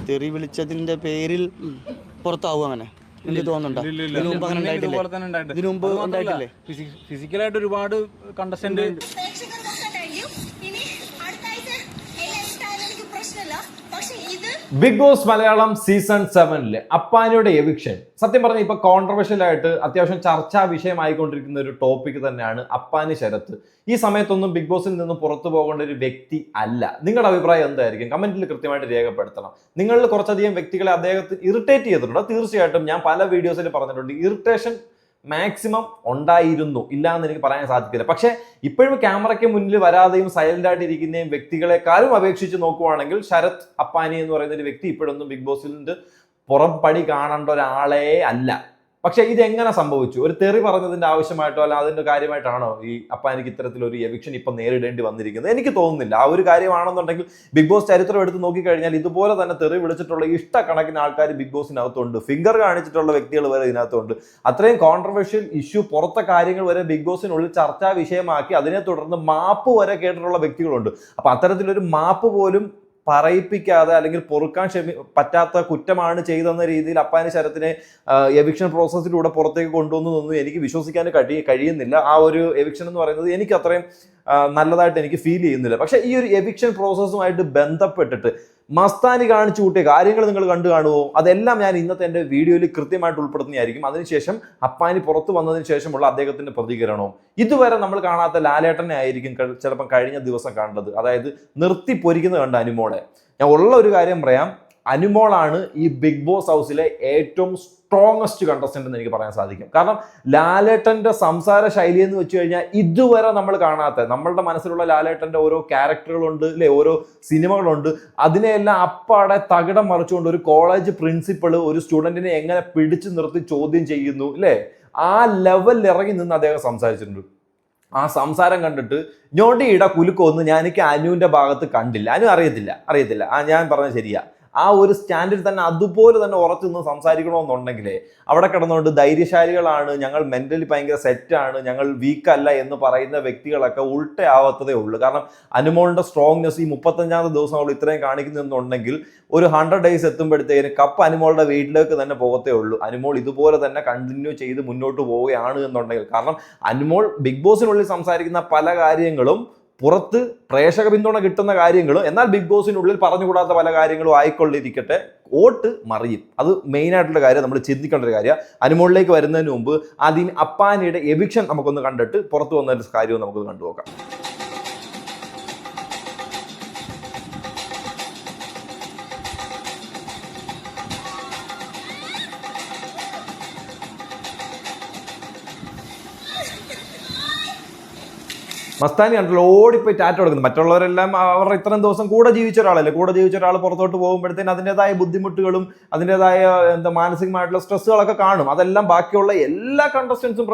തെറി വിളിച്ചതിന്റെ പേരിൽ പുറത്താവും അങ്ങനെ എനിക്ക് തോന്നുന്നുണ്ടോ? ഇതിനു മുമ്പ് അങ്ങനെ ഉണ്ടായിട്ടില്ലേ? ഇതിനു മുമ്പ് ഉണ്ടായിട്ടില്ലേ? ഫിസിക്കലായിട്ട് ഒരുപാട് contestant Bigg Boss Malayalam season 7 അപ്പാനിയുടെ എവിക്ഷൻ സത്യം പറഞ്ഞാൽ ഇപ്പൊ കോൺട്രവേഴ്ഷ്യൽ ആയിട്ട് അത്യാവശ്യം ചർച്ചാ വിഷയമായിക്കൊണ്ടിരിക്കുന്ന ഒരു ടോപ്പിക് തന്നെയാണ് അപ്പാനി ശരത്ത്. ഈ സമയത്തൊന്നും ബിഗ് ബോസിൽ നിന്നും പുറത്തു പോകേണ്ട ഒരു വ്യക്തി അല്ല. നിങ്ങളുടെ അഭിപ്രായം എന്തായിരിക്കും? കമന്റിൽ കൃത്യമായിട്ട് രേഖപ്പെടുത്തണം. നിങ്ങളിൽ കുറച്ചധികം വ്യക്തികളെ അദ്ദേഹത്തിന് ഇറിറ്റേറ്റ് ചെയ്തിട്ടുണ്ട്. തീർച്ചയായിട്ടും ഞാൻ പല വീഡിയോസിൽ പറഞ്ഞിട്ടുണ്ട്, ഇറിറ്റേഷൻ മാക്സിമം ഉണ്ടായിരുന്നു, ഇല്ല എന്ന് എനിക്ക് പറയാൻ സാധിക്കില്ല. പക്ഷെ ഇപ്പോഴും ക്യാമറയ്ക്ക് മുന്നിൽ വരാതെയും സൈലന്റ് ആയിട്ട് ഇരിക്കുന്നതും വ്യക്തികളെക്കാളും അപേക്ഷിച്ച് നോക്കുവാണെങ്കിൽ ശരത് അപ്പാനി എന്ന് പറയുന്ന ഒരു വ്യക്തി ഇപ്പോഴൊന്നും ബിഗ് ബോസിൽ നിന്ന് പുറം പടി കാണേണ്ട ഒരാളേ അല്ല. പക്ഷെ ഇതെങ്ങനെ സംഭവിച്ചു? ഒരു തെറി പറഞ്ഞതിന്റെ ആവശ്യമായിട്ടോ അല്ല അതിന്റെ കാര്യമായിട്ടാണോ ഈ അപ്പാനിക്ക് ഇത്തരത്തിലൊരു എവിക്ഷൻ ഇപ്പൊ നേരിടേണ്ടി വന്നിരിക്കുന്നത്? എനിക്ക് തോന്നുന്നില്ല. ആ ഒരു കാര്യമാണെന്നുണ്ടെങ്കിൽ ബിഗ് ബോസ് ചരിത്രം എടുത്ത് നോക്കിക്കഴിഞ്ഞാൽ ഇതുപോലെ തന്നെ തെറി വിളിച്ചിട്ടുള്ള ഇഷ്ടക്കണക്കിന് ആൾക്കാർ ബിഗ് ബോസിനകത്തുണ്ട്. ഫിംഗർ കാണിച്ചിട്ടുള്ള വ്യക്തികൾ വരെ ഇതിനകത്തുണ്ട്. അത്രയും കോൺട്രവേഴ്ഷ്യൽ ഇഷ്യൂ, പുറത്തെ കാര്യങ്ങൾ വരെ ബിഗ് ബോസിനുള്ളിൽ ചർച്ചാ വിഷയമാക്കി അതിനെ തുടർന്ന് മാപ്പ് വരെ കേട്ടിട്ടുള്ള വ്യക്തികളുണ്ട്. അപ്പൊ അത്തരത്തിലൊരു മാപ്പ് പോലും പറയിപ്പിക്കാതെ അല്ലെങ്കിൽ പൊറുക്കാൻ പറ്റാത്ത കുറ്റമാണ് ചെയ്തെന്ന രീതിയിൽ അപ്പാനി ശരത്തിനെ എവിക്ഷൻ പ്രോസസ്സിലൂടെ പുറത്തേക്ക് കൊണ്ടുവന്നതൊന്നും എനിക്ക് വിശ്വസിക്കാൻ കഴിയുന്നില്ല. ആ ഒരു എവിക്ഷൻ എന്ന് പറയുന്നത് എനിക്ക് അത്രയും നല്ലതായിട്ട് എനിക്ക് ഫീൽ ചെയ്യുന്നില്ല. പക്ഷെ ഈ ഒരു എവിക്ഷൻ പ്രോസസ്സുമായിട്ട് ബന്ധപ്പെട്ടിട്ട് മസ്താനി കാണിച്ചു കൂട്ടിയ കാര്യങ്ങൾ നിങ്ങൾ കണ്ടു കാണുമോ? അതെല്ലാം ഞാൻ ഇന്നത്തെ എൻ്റെ വീഡിയോയിൽ കൃത്യമായിട്ട് ഉൾപ്പെടുത്തുന്നതായിരിക്കും. അതിനുശേഷം അപ്പാനി പുറത്തു വന്നതിന് ശേഷമുള്ള അദ്ദേഹത്തിന്റെ പ്രതികരണവും. ഇതുവരെ നമ്മൾ കാണാത്ത ലാലേട്ടനെ ആയിരിക്കും ചിലപ്പം കഴിഞ്ഞ ദിവസം കണ്ടത്. അതായത് നിർത്തി പൊരിക്കുന്നത് കണ്ട അനുമോളെ. ഞാൻ ഉള്ള ഒരു കാര്യം പറയാം, അനുമോളാണ് ഈ ബിഗ് ബോസ് ഹൗസിലെ ഏറ്റവും സ്ട്രോങ്ങസ്റ്റ് കണ്ടസ്റ്റന്റ് എന്ന് എനിക്ക് പറയാൻ സാധിക്കും. കാരണം ലാലേട്ടന്റെ സംസാര ശൈലി എന്ന് വെച്ച് കഴിഞ്ഞാൽ ഇതുവരെ നമ്മൾ കാണാത്ത, നമ്മളുടെ മനസ്സിലുള്ള ലാലേട്ടന്റെ ഓരോ ക്യാരക്ടറുകളുണ്ട് അല്ലെ, ഓരോ സിനിമകളുണ്ട്, അതിനെയെല്ലാം അപ്പാടെ തകിടം മറിച്ചുകൊണ്ട് ഒരു കോളേജ് പ്രിൻസിപ്പൾ ഒരു സ്റ്റുഡന്റിനെ എങ്ങനെ പിടിച്ചു നിർത്തി ചോദ്യം ചെയ്യുന്നു അല്ലെ, ആ ലെവലിൽ ഇറങ്ങി നിന്ന് അദ്ദേഹം സംസാരിച്ചിട്ടുണ്ട്. ആ സംസാരം കണ്ടിട്ട് ഞൊടിയിട കുലുക്കൊന്നും എനിക്ക് അനുവിന്റെ ഭാഗത്ത് കണ്ടില്ല. അനു അറിയത്തില്ല ഞാൻ പറഞ്ഞത് ശരിയാ. ആ ഒരു സ്റ്റാൻഡിൽ തന്നെ അതുപോലെ തന്നെ ഉറച്ചു നിന്ന് സംസാരിക്കണമെന്നുണ്ടെങ്കിലേ അവിടെ കിടന്നുകൊണ്ട് ധൈര്യശാലികളാണ്, ഞങ്ങൾ മെന്റലി ഭയങ്കര സെറ്റാണ്, ഞങ്ങൾ വീക്കല്ല എന്ന് പറയുന്ന വ്യക്തികളൊക്കെ ഉൾട്ടയാവത്തതേ ഉള്ളൂ. കാരണം അനുമോളുടെ സ്ട്രോങ്നെസ് ഈ 35ാമത്തെ ദിവസം അവൾ ഇത്രയും കാണിക്കുന്നുണ്ടെങ്കിൽ ഒരു 100 days എത്തുമ്പോഴത്തേന് കപ്പ് അനുമോളുടെ വീട്ടിലേക്ക് തന്നെ പോകത്തേ ഉള്ളൂ. അനുമോൾ ഇതുപോലെ തന്നെ കണ്ടിന്യൂ ചെയ്ത് മുന്നോട്ട് പോവുകയാണ് എന്നുണ്ടെങ്കിൽ, കാരണം അനുമോൾ ബിഗ് ബോസിനുള്ളിൽ സംസാരിക്കുന്ന പല കാര്യങ്ങളും പുറത്ത് പ്രേക്ഷക പിന്തുണ കിട്ടുന്ന കാര്യങ്ങളും, എന്നാൽ ബിഗ് ബോസിനുള്ളിൽ പറഞ്ഞുകൂടാത്ത പല കാര്യങ്ങളും ആയിക്കൊള്ളിരിക്കട്ടെ, വോട്ട് മറിയും. അത് മെയിൻ ആയിട്ടുള്ള കാര്യം, നമ്മൾ ചിന്തിക്കേണ്ട ഒരു കാര്യം. അനുമോളിലേക്ക് വരുന്നതിന് മുമ്പ് ആദ്യം അപ്പാനിയുടെ എവിക്ഷൻ നമുക്കൊന്ന് കണ്ടിട്ട് പുറത്തു വന്ന ഒരു കാര്യവും നമുക്കൊന്ന് കണ്ടുനോക്കാം. മസ്താനി കണ്ടല്ലോ ഓടിപ്പോയി ടാറ്റ കൊടുക്കുന്നത്. മറ്റുള്ളവരെല്ലാം അവരുടെ ഇത്രയും ദിവസം കൂടെ ജീവിച്ച ഒരാളല്ലേ, കൂടെ ജീവിച്ച ഒരാൾ പുറത്തോട്ട് പോകുമ്പോഴത്തേന് അതിൻ്റെതായ ബുദ്ധിമുട്ടുകളും അതിൻ്റെതായ മാനസികമായിട്ടുള്ള സ്ട്രെസ്സുകളൊക്കെ കാണും. അതെല്ലാം ബാക്കിയുള്ള എല്ലാ കണ്ടസ്റ്റൻസും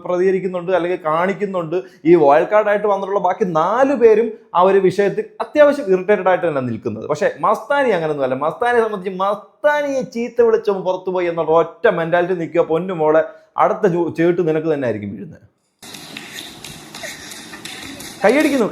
പ്രതികരിക്കുന്നുണ്ട് അല്ലെങ്കിൽ കാണിക്കുന്നുണ്ട്. ഈ വൈൽഡ് കാർഡായിട്ട് വന്നിട്ടുള്ള ബാക്കി 4 പേരും ആ ഒരു വിഷയത്തിൽ അത്യാവശ്യം ഇറിറ്റേറ്റഡ് ആയിട്ട് തന്നെ നിൽക്കുന്നത്. പക്ഷെ മസ്താനി അങ്ങനെയൊന്നുമല്ല. മസ്താനിയെ സംബന്ധിച്ച് മസ്താനിയെ ചീത്ത വിളിച്ചോ പുറത്തുപോയി എന്നുള്ള ഒറ്റ മെന്റാലിറ്റി നിൽക്കുക. പൊന്നുമോളെ, അടുത്ത ചേട്ട് നിനക്ക് തന്നെ ആയിരിക്കും വീഴുന്നത്. കൈയടിക്കുന്നു.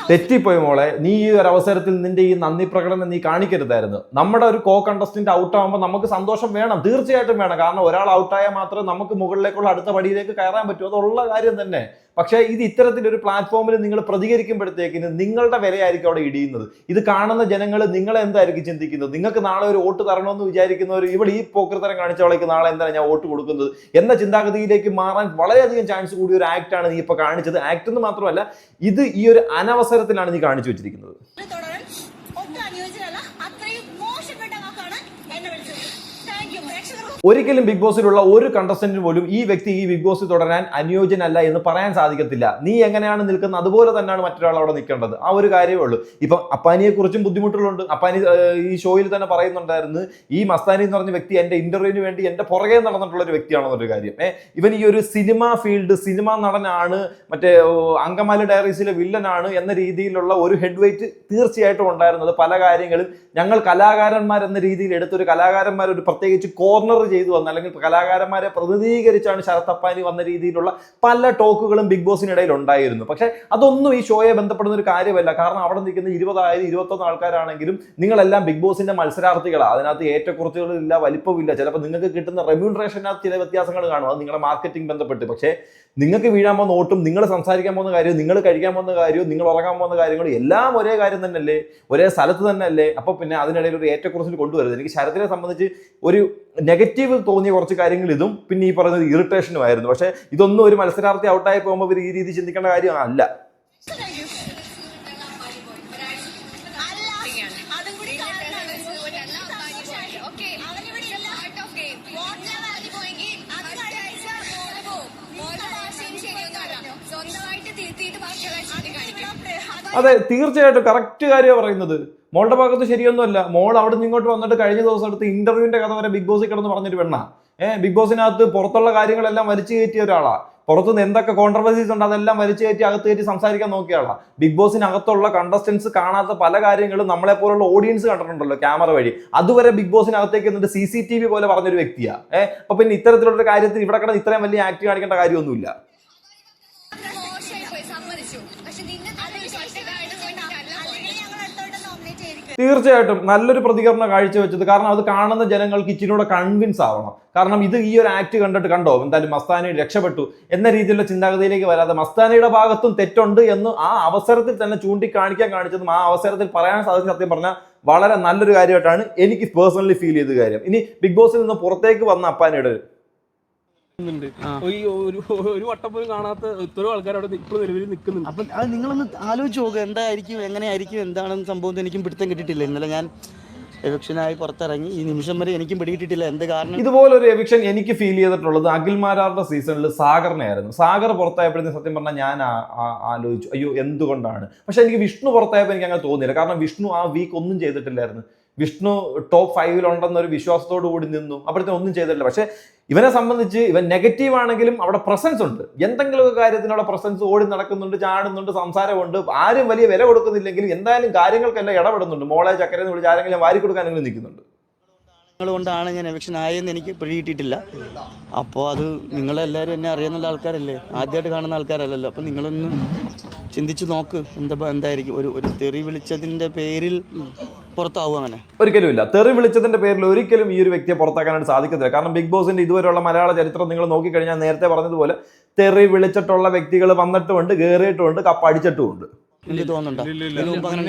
തെറ്റിപ്പോയി മോളെ, നീ ഈ ഒരു അവസരത്തിൽ നിന്റെ ഈ നന്ദി പ്രകടനം നീ കാണിക്കരുതായിരുന്നു. നമ്മുടെ ഒരു കോ കണ്ടസ്റ്റന്റ് ഔട്ട് ആകുമ്പോൾ നമുക്ക് സന്തോഷം വേണം, തീർച്ചയായിട്ടും വേണം. കാരണം ഒരാൾ ഔട്ടായാൽ മാത്രമേ നമുക്ക് മുകളിലേക്കുള്ള അടുത്ത പടിയിലേക്ക് കയറാൻ പറ്റൂ, അതുള്ള കാര്യം തന്നെ. പക്ഷേ ഇത് ഇത്തരത്തിലൊരു പ്ലാറ്റ്ഫോമിൽ നിങ്ങൾ പ്രതികരിക്കുമ്പോഴത്തേക്കിന് നിങ്ങളുടെ വിലയായിരിക്കും അവിടെ ഇടിയുന്നത്. ഇത് കാണുന്ന ജനങ്ങൾ നിങ്ങളെ എന്തായിരിക്കും ചിന്തിക്കുന്നത്? നിങ്ങൾക്ക് നാളെ ഒരു വോട്ട് തരണമെന്ന് വിചാരിക്കുന്നവർ ഇവിടെ ഈ പോക്കൃത്തരം കാണിച്ചവളേക്ക് നാളെ എന്താണ് ഞാൻ വോട്ട് കൊടുക്കുന്നത് എന്ന ചിന്താഗതിയിലേക്ക് മാറാൻ വളരെയധികം ചാൻസ് കൂടിയ ഒരു ആക്ടാണ് നീ ഇപ്പോൾ കാണിച്ചത്. ആക്ട് എന്ന് മാത്രമല്ല, ഇത് ഈ ഒരു അനവസരത്തിലാണ് നീ കാണിച്ചു വെച്ചിരിക്കുന്നത്. ഒരിക്കലും ബിഗ് ബോസിലുള്ള ഒരു കണ്ടസ്റ്റന്റിന് പോലും ഈ വ്യക്തി ഈ ബിഗ് ബോസിൽ തുടരാൻ അനുയോജ്യനല്ല എന്ന് പറയാൻ സാധിക്കത്തില്ല. നീ എങ്ങനെയാണ് നിൽക്കുന്നത് അതുപോലെ തന്നെയാണ് മറ്റൊരാൾ അവിടെ നിൽക്കേണ്ടത്. ആ ഒരു കാര്യമേ ഉള്ളൂ. ഇപ്പം അപ്പാനിയെ കുറിച്ചും ബുദ്ധിമുട്ടുകളുണ്ട്. അപ്പാനി ഈ ഷോയിൽ തന്നെ പറയുന്നുണ്ടായിരുന്നു, ഈ മസ്താനി എന്ന് പറഞ്ഞ വ്യക്തി എന്റെ ഇന്റർവ്യൂവിന് വേണ്ടി എന്റെ പുറകെ നടന്നിട്ടുള്ള ഒരു വ്യക്തിയാണെന്നൊരു കാര്യം. ഇവൻ ഈ ഒരു സിനിമ ഫീൽഡ്, സിനിമാ നടനാണ്, മറ്റേ അങ്കമാലി ഡയറീസിലെ വില്ലനാണ് എന്ന രീതിയിലുള്ള ഒരു ഹെഡ് വെയിറ്റ് തീർച്ചയായിട്ടും ഉണ്ടായിരുന്നത്. പല കാര്യങ്ങളും ഞങ്ങൾ കലാകാരന്മാർ എന്ന രീതിയിൽ എടുത്തൊരു കലാകാരന്മാർ ഒരു പ്രത്യേകിച്ച് കോർണർ ചെയ്തു വന്ന അല്ലെങ്കിൽ കലാകാരന്മാരെ പ്രതിനിധീകരിച്ചാണ് ശരത് അപ്പാനി വന്ന രീതിയിലുള്ള പല ടോക്കുകളും ബിഗ് ബോസിനിടയിൽ ഉണ്ടായിരുന്നു. പക്ഷേ അതൊന്നും ഈ ഷോയെ ബന്ധപ്പെടുന്ന ഒരു കാര്യമല്ല. കാരണം അവിടെ നിൽക്കുന്ന 20 21 ആൾക്കാരാണെങ്കിലും നിങ്ങളെല്ലാം ബിഗ് ബോസിന്റെ മത്സരാർത്ഥികളാണ്. അതിനകത്ത് ഏറ്റക്കുറച്ചുകളില്ല, വലിപ്പമില്ല. ചിലപ്പോൾ നിങ്ങൾക്ക് കിട്ടുന്ന റെമ്യൂണറേഷനകത്ത് ചില വ്യത്യാസങ്ങൾ കാണും, അത് നിങ്ങളുടെ മാർക്കറ്റിംഗ് ബന്ധപ്പെട്ട്. പക്ഷേ നിങ്ങൾക്ക് വീഴാൻ പോകുന്ന ഓട്ടും, നിങ്ങൾ സംസാരിക്കാൻ പോകുന്ന കാര്യവും, നിങ്ങൾ കഴിക്കാൻ പോകുന്ന കാര്യവും, നിങ്ങൾ ഉറങ്ങാൻ പോകുന്ന കാര്യങ്ങളും എല്ലാം ഒരേ കാര്യം തന്നെയല്ലേ, ഒരേ സ്ഥലത്ത് തന്നെയല്ലേ? അപ്പോൾ പിന്നെ അതിനിടയിൽ ഒരു ഏറ്റക്കുറച്ചിൽ കൊണ്ടുവരുന്നത്. എനിക്ക് ശരത്തിനെ സംബന്ധിച്ച് ഒരു നെഗറ്റീവ് തോന്നിയ കുറച്ച് കാര്യങ്ങൾ ഇതും പിന്നെ ഈ പറയുന്നത് ഇറിറ്റേഷനുമായിരുന്നു. പക്ഷേ ഇതൊന്നും ഒരു മത്സരാർത്ഥി ഔട്ടായി പോകുമ്പോൾ ഇവർ ഈ രീതി ചിന്തിക്കേണ്ട കാര്യമല്ല. അതെ, തീർച്ചയായിട്ടും കറക്റ്റ് കാര്യമാണ് പറയുന്നത്. മോളുടെ ഭാഗത്ത് ശരിയൊന്നുമല്ല. മോൾ അവിടെ നിന്ന് ഇങ്ങോട്ട് വന്നിട്ട് കഴിഞ്ഞ ദിവസം എടുത്ത് ഇന്റർവ്യൂവിന്റെ കഥ വരെ ബിഗ് ബോസിൽ കിടന്ന് പറഞ്ഞൊരു പെണ്ണ. ബിഗ് ബോസിനകത്ത് പുറത്തുള്ള കാര്യങ്ങളെല്ലാം വലിച്ചു കയറ്റിയ ഒരാളാ. പുറത്തുനിന്ന് എന്തൊക്കെ കോൺട്രവേഴ്സീസ് ഉണ്ട് അതെല്ലാം വലിച്ചു കയറ്റി അകത്ത് കയറ്റി സംസാരിക്കാൻ നോക്കിയ ആളാ. ബിഗ് ബോസിനകത്തുള്ള കണ്ടസ്റ്റൻസ് കാണാത്ത പല കാര്യങ്ങളും നമ്മളെ പോലുള്ള ഓഡിയൻസ് കണ്ടിട്ടുണ്ടല്ലോ ക്യാമറ വഴി. അതുവരെ ബിഗ് ബോസിനകത്തേക്ക് എന്നിട്ട് CCTV പോലെ പറഞ്ഞൊരു വ്യക്തിയാ. അപ്പൊ പിന്നെ ഇത്തരത്തിലുള്ള കാര്യത്തിൽ ഇവിടെ കിടന്ന് ഇത്രയും വലിയ ആക്ട് കാണിക്കേണ്ട കാര്യമൊന്നുമില്ല. തീർച്ചയായിട്ടും നല്ലൊരു പ്രതികരണം കാഴ്ചവെച്ചത്. കാരണം അത് കാണുന്ന ജനങ്ങൾക്ക് ഇച്ചിരിയൂടെ കൺവിൻസ് ആവണം. കാരണം ഇത് ഈ ഒരു ആക്ട് കണ്ടിട്ട് കണ്ടോ എന്തായാലും മസ്താനി രക്ഷപ്പെട്ടു എന്ന രീതിയിലുള്ള ചിന്താഗതിയിലേക്ക് വരാതെ മസ്താനിയുടെ ഭാഗത്തും തെറ്റുണ്ട് എന്ന് ആ അവസരത്തിൽ തന്നെ കാണിച്ചതും ആ അവസരത്തിൽ പറയാൻ സാധിച്ച സത്യം പറഞ്ഞാൽ വളരെ നല്ലൊരു കാര്യമായിട്ടാണ് എനിക്ക് പേഴ്സണലി ഫീൽ ചെയ്ത കാര്യം. ഇനി ബിഗ് ബോസിൽ നിന്ന് പുറത്തേക്ക് വന്ന അപ്പാനിയുടെ ഒരു വട്ടം പോലും കാണാത്ത ഇത്രയും ആൾക്കാർ അവിടെ ഇപ്പോൾ നിലവിൽ നിൽക്കുന്നുണ്ട്. അപ്പം അത് നിങ്ങളൊന്ന് ആലോചിച്ച് നോക്കുക, എന്തായിരിക്കും, എങ്ങനെയായിരിക്കും, എന്താണെന്ന് സംഭവം എനിക്കും പിടുത്തം കിട്ടിയിട്ടില്ല. ഇന്നലെ ഞാൻ എവിക്ഷനായി പുറത്തിറങ്ങി ഈ നിമിഷം വരെ എനിക്കും പിടികിട്ടിട്ടില്ല എന്ത് കാരണം. ഇതുപോലൊരു എവിക്ഷൻ എനിക്ക് ഫീൽ ചെയ്തിട്ടുള്ളത് അഖിൽമാരാറുടെ സീസണിൽ സാഗറിനായിരുന്നു. സാഗർ പുറത്തായപ്പോഴത്തേക്കും സത്യം പറഞ്ഞാൽ ഞാൻ ആലോചിച്ചു അയ്യോ എന്തുകൊണ്ടാണ്. പക്ഷെ എനിക്ക് വിഷ്ണു പുറത്തായപ്പോൾ എനിക്ക് അങ്ങനെ തോന്നിയില്ല. കാരണം വിഷ്ണു ആ വീക്ക് ഒന്നും ചെയ്തിട്ടില്ലായിരുന്നു. വിഷ്ണു ടോപ്പ് 5 ഉണ്ടെന്നൊരു വിശ്വാസത്തോടു കൂടി നിന്നു. അപ്പോഴത്തേക്കും ഒന്നും ചെയ്തിട്ടില്ല. പക്ഷെ ഇവനെ സംബന്ധിച്ച് ഇവൻ നെഗറ്റീവ് ആണെങ്കിലും അവിടെ പ്രസൻസ് ഉണ്ട്. എന്തെങ്കിലുമൊക്കെ കാര്യത്തിന് അവിടെ പ്രസൻസ് ഓടി നടക്കുന്നുണ്ട്, ചാടുന്നുണ്ട്, സംസാരമുണ്ട്. ആരും വലിയ വില കൊടുക്കുന്നില്ലെങ്കിലും എന്തായാലും കാര്യങ്ങൾക്കെല്ലാം ഇടപെടുന്നുണ്ട്. മോളെ ചക്കരെന്ന് വിളിച്ച് ആരെങ്കിലും വാരി കൊടുക്കാനെങ്കിലും നിൽക്കുന്നുണ്ട്. കൊണ്ടാണ് ഞാൻ എവിക്ഷൻ ആയെന്ന് എനിക്ക് പിടികിട്ടിട്ടില്ല. അപ്പോൾ അത് നിങ്ങളെല്ലാവരും എന്നെ അറിയുന്ന ആൾക്കാരല്ലേ, ആദ്യമായിട്ട് കാണുന്ന ആൾക്കാരല്ലല്ലോ. അപ്പം നിങ്ങളൊന്ന് ചിന്തിച്ച് നോക്ക് എന്തായിരിക്കും ഒരു തെറി വിളിച്ചതിൻ്റെ പേരിൽ പുറത്താവും. അങ്ങനെ ഒരിക്കലും ഇല്ല. തെറി വിളിച്ചതിന്റെ പേരിൽ ഒരിക്കലും ഈ ഒരു വ്യക്തിയെ പുറത്താക്കാനായിട്ട് സാധിക്കത്തില്ല. കാരണം ബിഗ് ബോസിന്റെ ഇതുവരെയുള്ള മലയാള ചരിത്രം നിങ്ങൾ നോക്കിക്കഴിഞ്ഞാൽ നേരത്തെ പറഞ്ഞതുപോലെ തെറി വിളിച്ചിട്ടുള്ള വ്യക്തികൾ വന്നിട്ടുമുണ്ട്, കയറിയിട്ടുമുണ്ട്, കപ്പടിച്ചിട്ടുമുണ്ട്. എനിക്ക് തോന്നുന്നുണ്ടോ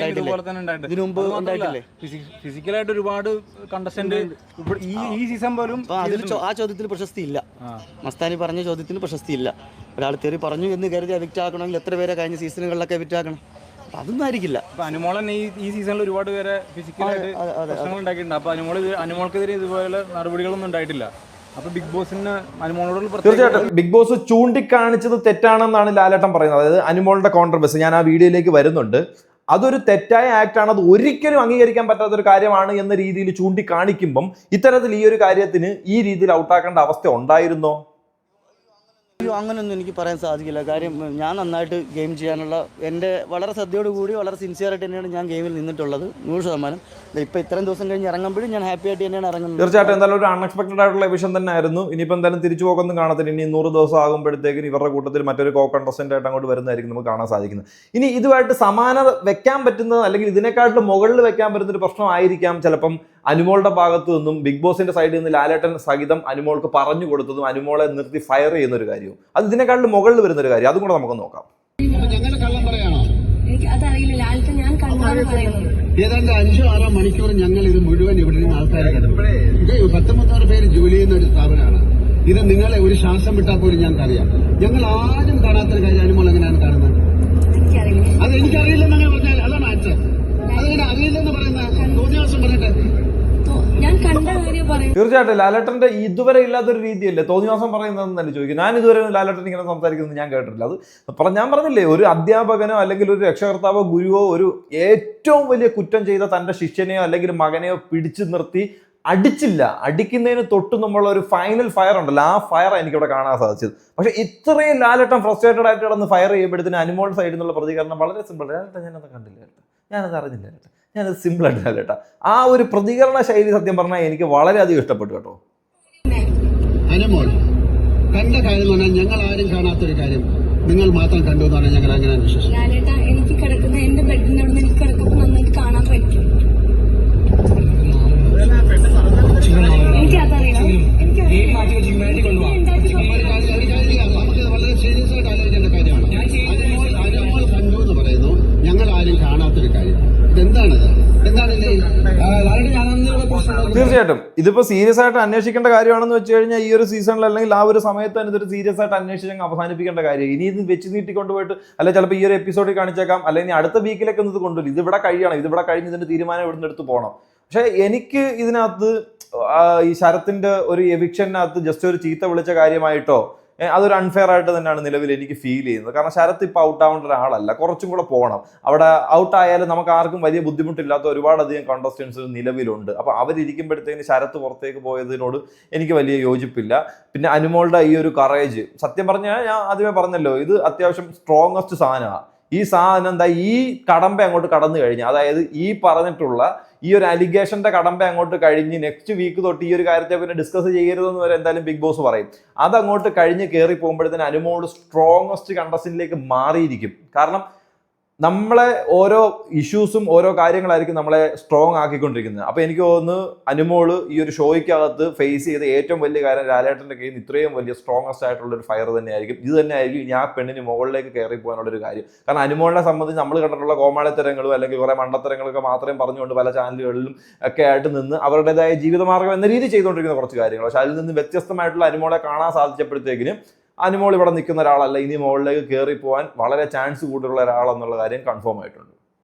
ഇതിനു മുമ്പ് ഉണ്ടായിട്ടില്ലേ? ഫിസിക്കലായിട്ട് ഒരുപാട് കണ്ടസ്റ്റന്റ് ഈ സീസൺ പോലും ആ ചോദ്യത്തിന് പ്രശസ്തി ഇല്ല. മസ്താനി പറഞ്ഞ ചോദ്യത്തിന് പ്രശസ്തി ഇല്ല. ഒരാൾ തെറി പറഞ്ഞു എന്ന് കരുതി എവിക്റ്റ് ആക്കണമെങ്കിൽ എത്ര പേരെ കഴിഞ്ഞ സീസണുകളിലൊക്കെ എവിക്റ്റ് ആക്കണം? അതൊന്നും ആയിരിക്കില്ല. അനുമോളൻ ഈ സീസണിൽ ഒരുപാട് പേരെ ഫിസിക്കലായിട്ട് പ്രശ്നങ്ങൾ ഉണ്ടാക്കിയിട്ടുണ്ട്. അപ്പൊ അനുമോൾക്കെതിരെ ഇതുപോലെ നടപടികളൊന്നും ഉണ്ടായിട്ടില്ല. അപ്പൊ ബിഗ് ബോസിന് അനുമോളോട് തീർച്ചയായിട്ടും ബിഗ് ബോസ് ചൂണ്ടിക്കാണിച്ചത് തെറ്റാണെന്നാണ് ലാലേട്ടൻ പറയുന്നത്. അതായത് അനുമോളുടെ കോൺട്രവേഴ്സി ഞാൻ ആ വീഡിയോയിലേക്ക് വരുന്നുണ്ട്. അതൊരു തെറ്റായ ആക്ട് ആണ്, അത് ഒരിക്കലും അംഗീകരിക്കാൻ പറ്റാത്ത ഒരു കാര്യമാണ് എന്ന രീതിയിൽ ചൂണ്ടിക്കാണിക്കുമ്പം ഇത്തരത്തിൽ ഈ ഒരു കാര്യത്തിന് ഈ രീതിയിൽ ഔട്ടാക്കേണ്ട അവസ്ഥ ഉണ്ടായിരുന്നോ? അങ്ങനൊന്നും എനിക്ക് പറയാൻ സാധിക്കില്ല. കാര്യം ഞാൻ നന്നായിട്ട് ഗെയിം ചെയ്യാനുള്ള എൻ്റെ വളരെ ശ്രദ്ധയോടുകൂടി വളരെ സിൻസിയറായിട്ട് തന്നെയാണ് ഞാൻ ഗെയിമിൽ നിന്നിട്ടുള്ളത് 100%. ഇപ്പോൾ ഇത്രയും ദിവസം കഴിഞ്ഞ് ഇറങ്ങുമ്പോഴും ഞാൻ ഹാപ്പി ആയിട്ട് തന്നെയാണ് ഇറങ്ങുന്നത്. തീർച്ചയായിട്ടും എന്തായാലും ഒരു അൺഎക്സ്പെക്ടഡ് ആയിട്ടുള്ള വിഷയം തന്നെ ആയിരുന്നു. ഇനിയിപ്പോൾ എന്തായാലും തിരിച്ചു പോകൊന്നും കാണത്തില്ല. ഇനി 100 ദിവസം ആകുമ്പോഴത്തേക്കും ഇവരുടെ കൂട്ടത്തിൽ മറ്റൊരു കോ കണ്ടസ്റ്റന്റ് ആയിട്ട് അങ്ങോട്ട് വരുന്നതായിരിക്കും നമുക്ക് കാണാൻ സാധിക്കുന്നത്. ഇനി ഇതുമായിട്ട് സമാനത വെക്കാൻ പറ്റുന്നത് അല്ലെങ്കിൽ ഇതിനെക്കാട്ടിലും മുകളിൽ വെക്കാൻ പറ്റുന്ന ഒരു പ്രശ്നമായിരിക്കാം ചിലപ്പം അനുമോളുടെ ഭാഗത്തു നിന്നും ബിഗ് ബോസിന്റെ സൈഡിൽ നിന്ന് ലാലേട്ടൻ സഹിതം അനുമോൾക്ക് പറഞ്ഞു കൊടുത്തതും അനുമോളെ നിർത്തി ഫയർ ചെയ്യുന്ന ഒരു കാര്യവും അത് ഇതിനെക്കാട്ടിലും മുകളിൽ വരുന്ന ഒരു കാര്യം. അതും കൂടെ നമുക്ക് നോക്കാം. ഏതാണ്ട് 5-6 മണിക്കൂർ ഞങ്ങൾ ഇത് മുഴുവൻ ഇവിടെ നിന്ന് ആൾക്കാരെ കിടന്നു. ഇത് 19 പേര് ജോലി ചെയ്യുന്ന ഒരു സ്ഥാപനമാണ്. ഇത് നിങ്ങളെ ഒരു ശ്വാസം വിട്ടാൽ പോലും ഞങ്ങൾക്കറിയാം. ഞങ്ങൾ ആരും കാണാത്തൊരു കാര്യം അനുമോൾ എങ്ങനെയാണ് കാണുന്നത്? അത് എനിക്കറിയില്ലെന്നങ്ങനെ പറഞ്ഞാൽ അതാണ് ആൻസർ. അതങ്ങനെ അറിയില്ലെന്ന് പറയുന്ന തോന്നിയാസം പറഞ്ഞിട്ട് തീർച്ചയായിട്ടും ലാലേട്ടന്റെ ഇതുവരെ ഇല്ലാത്തൊരു രീതിയല്ലേ തോന്നിവാസം പറയുന്നതെന്നല്ലേ ചോദിക്കും. ഞാൻ ഇതുവരെ ലാലേട്ടൻ ഇങ്ങനെ സംസാരിക്കുന്നത് ഞാൻ കേട്ടിട്ടില്ല. അത് ഞാൻ പറഞ്ഞില്ലേ, ഒരു അധ്യാപകനോ അല്ലെങ്കിൽ ഒരു രക്ഷകർത്താവോ ഗുരുവോ ഒരു ഏറ്റവും വലിയ കുറ്റം ചെയ്ത തന്റെ ശിഷ്യനെയോ അല്ലെങ്കിൽ മകനെയോ പിടിച്ചു നിർത്തി അടിക്കുന്നതിന് തൊട്ട് നമ്മളുള്ള ഒരു ഫൈനൽ ഫയർ ഉണ്ടല്ലോ, ആ ഫയർ എനിക്കിവിടെ കാണാൻ സാധിച്ചത്. പക്ഷെ ഇത്രയും ലാലേട്ടൻ ഫ്രസ്ട്രേറ്റഡ് ആയിട്ട് കിടന്ന് ഫയർ ചെയ്യുമ്പോഴത്തേന് അനുമോളുടെ സൈഡിൽ നിന്നുള്ള പ്രതികരണം വളരെ സിമ്പിൾ. ലാലേട്ടൻ ഞാനത് കണ്ടില്ല, ഞാനത് അറിഞ്ഞില്ല, ഞാനത് സിമ്പിളായിട്ട് ലാലേട്ടാ. ആ ഒരു പ്രതികരണ ശൈലി സത്യം പറഞ്ഞാൽ എനിക്ക് വളരെയധികം ഇഷ്ടപ്പെട്ടു കേട്ടോ. അനുമോൾ കണ്ട കാര്യം എന്ന് പറഞ്ഞാൽ ഞങ്ങൾ ആരും കാണാത്തൊരു കാര്യം നിങ്ങൾ മാത്രം കണ്ടു എന്ന് പറഞ്ഞാൽ ഞങ്ങൾ അങ്ങനെ വിശ്വസിക്കും. ലാലേട്ടാ, എനിക്ക് കിടക്കുന്ന എന്റെ ബെഡിന്റെ അവിടെ നിന്ന് എനിക്ക് കിടക്കുമ്പോൾ നന്നായിട്ട് കാണാൻ പറ്റും. എനിക്കതറിയാം. നമുക്ക് വളരെ സീരിയസ് ആയിട്ട് ആലോചിക്കേണ്ട കാര്യമാണ്. അനുമോൾ കണ്ടു എന്ന് പറയുന്നു, ഞങ്ങൾ ആരും കാണാത്തൊരു കാര്യം. ഇതെന്താണത്? എന്താണ് തീർച്ചയായിട്ടും ഇതിപ്പോ സീരിയസ് ആയിട്ട് അന്വേഷിക്കേണ്ട കാര്യമാണെന്ന് വെച്ച് കഴിഞ്ഞാൽ ഈ ഒരു സീസണിൽ അല്ലെങ്കിൽ ആ ഒരു സമയത്ത് തന്നെ ഇതൊരു സീരിയസ് ആയിട്ട് അന്വേഷിച്ച് അവസാനിപ്പിക്കേണ്ട കാര്യം. ഇനി ഇത് വെച്ച് നീട്ടിക്കൊണ്ടുപോയിട്ട് അല്ലെങ്കിൽ ചിലപ്പോൾ ഈ ഒരു എപ്പിസോഡിൽ കാണിച്ചേക്കാം, അല്ലെങ്കിൽ അടുത്ത വീക്കിലേക്ക് ഇത് കൊണ്ടുവരും. ഇതിവിടെ കഴിയണം, ഇതിവിടെ കഴിഞ്ഞ് ഇതിന്റെ തീരുമാനം ഇവിടുന്ന് എടുത്ത് പോകണം. പക്ഷെ എനിക്ക് ഇതിനകത്ത് ഈ ശരത്തിന്റെ ഒരു എവിക്ഷനകത്ത് ജസ്റ്റ് ഒരു ചീത്ത വിളിച്ച കാര്യമായിട്ടോ അതൊരു അൺഫെയർ ആയിട്ട് തന്നെയാണ് നിലവിൽ എനിക്ക് ഫീൽ ചെയ്യുന്നത്. കാരണം ശരത്ത് ഇപ്പോൾ ഔട്ട് ആവേണ്ട ഒരാളല്ല, കുറച്ചും കൂടെ പോകണം. അവിടെ ഔട്ടായാലും നമുക്ക് ആർക്കും വലിയ ബുദ്ധിമുട്ടില്ലാത്ത ഒരുപാടധികം കോണ്ടസ്റ്റൻസ് നിലവിലുണ്ട്. അപ്പോൾ അവരിയ്ക്കുമ്പോഴത്തേന് ശരത്ത് പുറത്തേക്ക് പോയതിനോട് എനിക്ക് വലിയ യോജിപ്പില്ല. പിന്നെ അനുമോളുടെ ഈ ഒരു കറേജ്, സത്യം പറഞ്ഞാൽ ഞാൻ ആദ്യമേ പറഞ്ഞല്ലോ, ഇത് അത്യാവശ്യം സ്ട്രോങ്ങസ്റ്റ് സാധനമാണ്. ഈ സാധനം എന്താ ഈ കടമ്പ അങ്ങോട്ട് കടന്നു കഴിഞ്ഞ്, അതായത് ഈ പറഞ്ഞിട്ടുള്ള ഈ ഒരു അലിഗേഷന്റെ കടമ്പ അങ്ങോട്ട് കഴിഞ്ഞ് നെക്സ്റ്റ് വീക്ക് തൊട്ട് ഈ ഒരു കാര്യത്തെ പിന്നെ ഡിസ്കസ് ചെയ്യരുതെന്ന് വരെ എന്തായാലും ബിഗ് ബോസ് പറയും. അതങ്ങോട്ട് കഴിഞ്ഞ് കയറി പോകുമ്പോഴത്തേന് അനുമോൾ സ്ട്രോങ്ങസ്റ്റ് കണ്ടസ്റ്റന്റിലേക്ക് മാറിയിരിക്കും. കാരണം നമ്മളെ ഓരോ ഇഷ്യൂസും ഓരോ കാര്യങ്ങളായിരിക്കും നമ്മളെ സ്ട്രോങ് ആക്കിക്കൊണ്ടിരിക്കുന്നത്. അപ്പോൾ എനിക്ക് തോന്നുന്നു അനുമോള് ഈ ഒരു ഷോയ്ക്കകത്ത് ഫേസ് ചെയ്ത ഏറ്റവും വലിയ കാര്യം ലാലേട്ടൻ്റെ കയ്യിൽ നിന്ന് ഇത്രയും വലിയ സ്ട്രോങ്ങസ്റ്റ് ആയിട്ടുള്ള ഒരു ഫയർ തന്നെയായിരിക്കും. ഇത് തന്നെയായിരിക്കും ഇനി ആ പെണ്ണിന് മുകളിലേക്ക് കയറി പോകാനുള്ളൊരു കാര്യം. കാരണം അനുമോളിനെ സംബന്ധിച്ച് നമ്മൾ കണ്ടിട്ടുള്ള കോമാളിത്തരങ്ങളും അല്ലെങ്കിൽ കുറേ മണ്ടത്തരങ്ങളൊക്കെ മാത്രം പറഞ്ഞുകൊണ്ട് പല ചാനലുകളിലും ഒക്കെ ആയിട്ട് നിന്ന് അവരുടേതായ ജീവിതമാർഗം എന്ന രീതി ചെയ്തുകൊണ്ടിരിക്കുന്ന കുറച്ച് കാര്യങ്ങൾ. പക്ഷെ അതിൽ നിന്ന് വ്യത്യസ്തമായിട്ടുള്ള അനുമോളെ കാണാൻ സാധിച്ചപ്പോഴത്തേക്കിനും അനുമോൾ ഇവിടെ നിൽക്കുന്ന ഒരാളല്ല, ഇനി മുകളിലേക്ക് കയറി പോകാൻ വളരെ ചാൻസ് കൂടുതലുള്ള ഒരാളെന്നുള്ള കാര്യം കൺഫേം ആയിട്ടുണ്ട്.